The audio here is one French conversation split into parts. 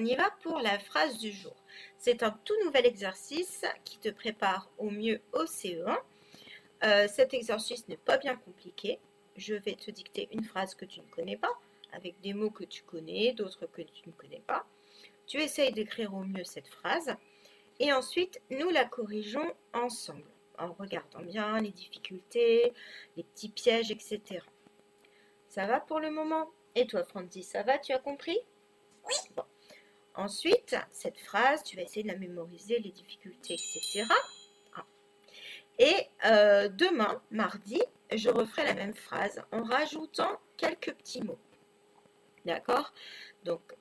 y va pour la phrase du jour. C'est un tout nouvel exercice qui te prépare au mieux au CE1. Cet exercice n'est pas bien compliqué. Je vais te dicter une phrase que tu ne connais pas, avec des mots que tu connais, d'autres que tu ne connais pas. Tu essayes d'écrire au mieux cette phrase et ensuite nous la corrigeons ensemble en regardant bien les difficultés, les petits pièges, etc. Ça va pour le moment? Et toi, Franzi, ça va? Tu as compris? Oui. Bon. Ensuite, cette phrase, tu vas essayer de la mémoriser, les difficultés, etc. Et demain, mardi, je referai la même phrase en rajoutant quelques petits mots. D'accord? Donc,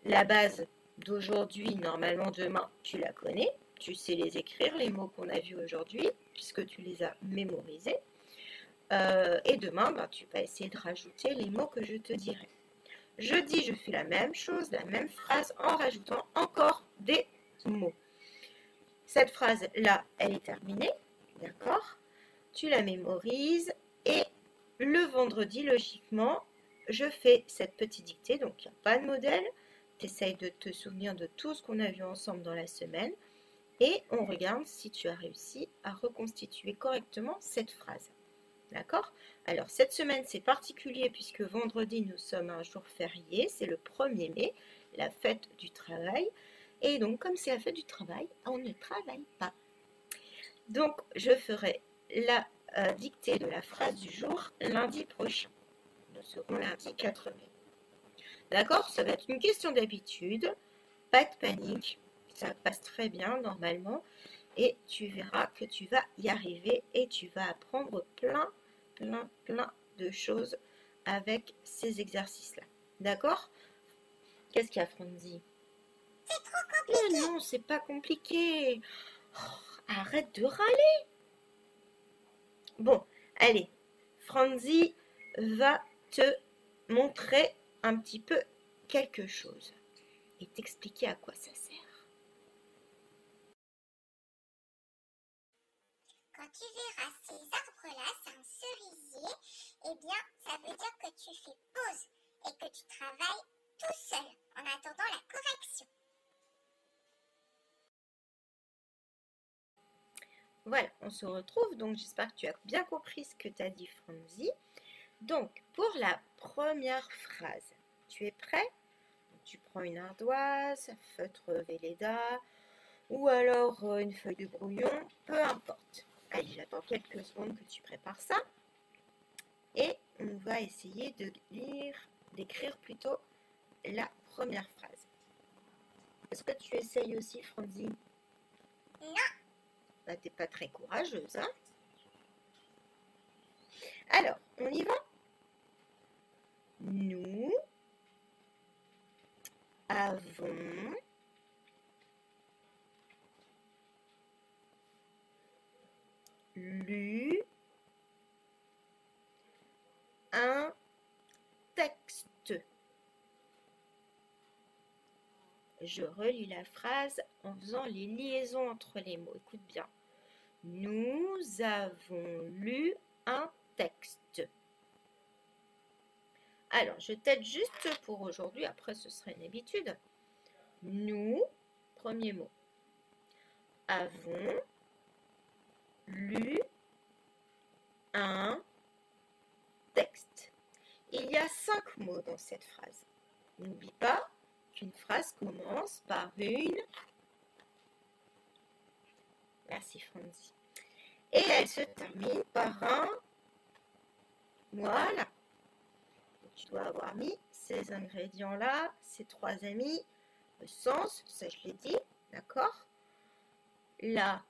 la base d'aujourd'hui, normalement demain, tu la connais. Tu sais les écrire, les mots qu'on a vus aujourd'hui, puisque tu les as mémorisés. Et demain, tu vas essayer de rajouter les mots que je te dirai. Jeudi, je fais la même chose, la même phrase, en rajoutant encore des mots. Cette phrase-là, elle est terminée. D'accord? Tu la mémorises. Et le vendredi, logiquement, je fais cette petite dictée. Donc, il n'y a pas de modèle. Tu essayes de te souvenir de tout ce qu'on a vu ensemble dans la semaine. Et on regarde si tu as réussi à reconstituer correctement cette phrase. D'accord? Alors, cette semaine, c'est particulier puisque vendredi, nous sommes un jour férié. C'est le 1er mai, la fête du travail. Et donc, comme c'est la fête du travail, on ne travaille pas. Donc, je ferai la dictée de la phrase du jour lundi prochain. Nous serons lundi 4 mai. D'accord? Ça va être une question d'habitude. Pas de panique. Ça passe très bien normalement. Et tu verras que tu vas y arriver et tu vas apprendre plein de choses avec ces exercices-là. D'accord? Qu'est-ce qu'il y a, Franzi? C'est trop compliqué. Mais non, c'est pas compliqué. Oh, arrête de râler. Bon, allez. Franzi va te montrer un petit peu quelque chose et t'expliquer à quoi ça sert. Quand tu verras ces arbres-là, c'est un cerisier, eh bien, ça veut dire que tu fais pause et que tu travailles tout seul en attendant la correction. Voilà, on se retrouve. Donc, j'espère que tu as bien compris ce que tu as dit, Franzi. Donc, pour la première phrase, tu es prêt? Tu prends une ardoise, un feutre Velleda ou alors une feuille de brouillon, peu importe. Allez, j'attends quelques secondes que tu prépares ça. Et on va essayer d'écrire plutôt la première phrase. Est-ce que tu essayes aussi, Franzi? Non. Bah, t'es pas très courageuse, hein? Alors, on y va? Nous avons lu un texte. Je relis la phrase en faisant les liaisons entre les mots. Écoute bien. Nous avons lu un texte. Alors, je t'aide juste pour aujourd'hui. Après, ce sera une habitude. Nous, premier mot, avons lu un texte. Il y a 5 mots dans cette phrase. N'oublie pas qu'une phrase commence par une... Merci, Franzi. Et elle se termine par un... Voilà. Tu dois avoir mis ces ingrédients-là, ces 3 amis, le sens, ça je l'ai dit, d'accord? Là.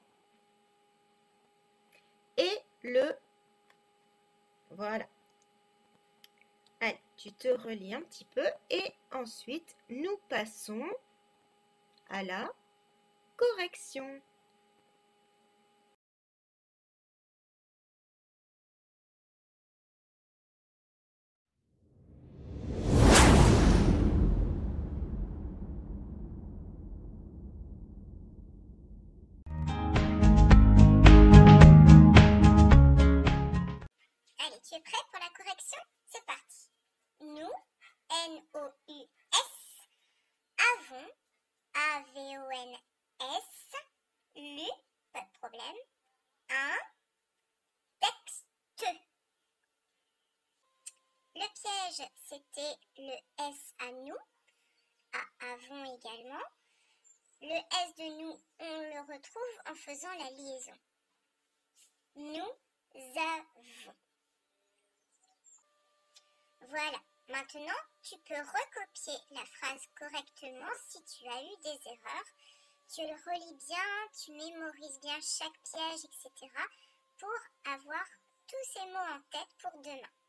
Et le... Voilà. Allez, tu te relis un petit peu et ensuite, nous passons à la correction. Allez, tu es prêt pour la correction? C'est parti. Nous, N-O-U-S, avons piège, c'était le S à nous, à avons également. Le S de nous, on le retrouve en faisant la liaison. Nous avons. Voilà. Maintenant, tu peux recopier la phrase correctement si tu as eu des erreurs. Tu le relis bien, tu mémorises bien chaque piège, etc. pour avoir tous ces mots en tête pour demain.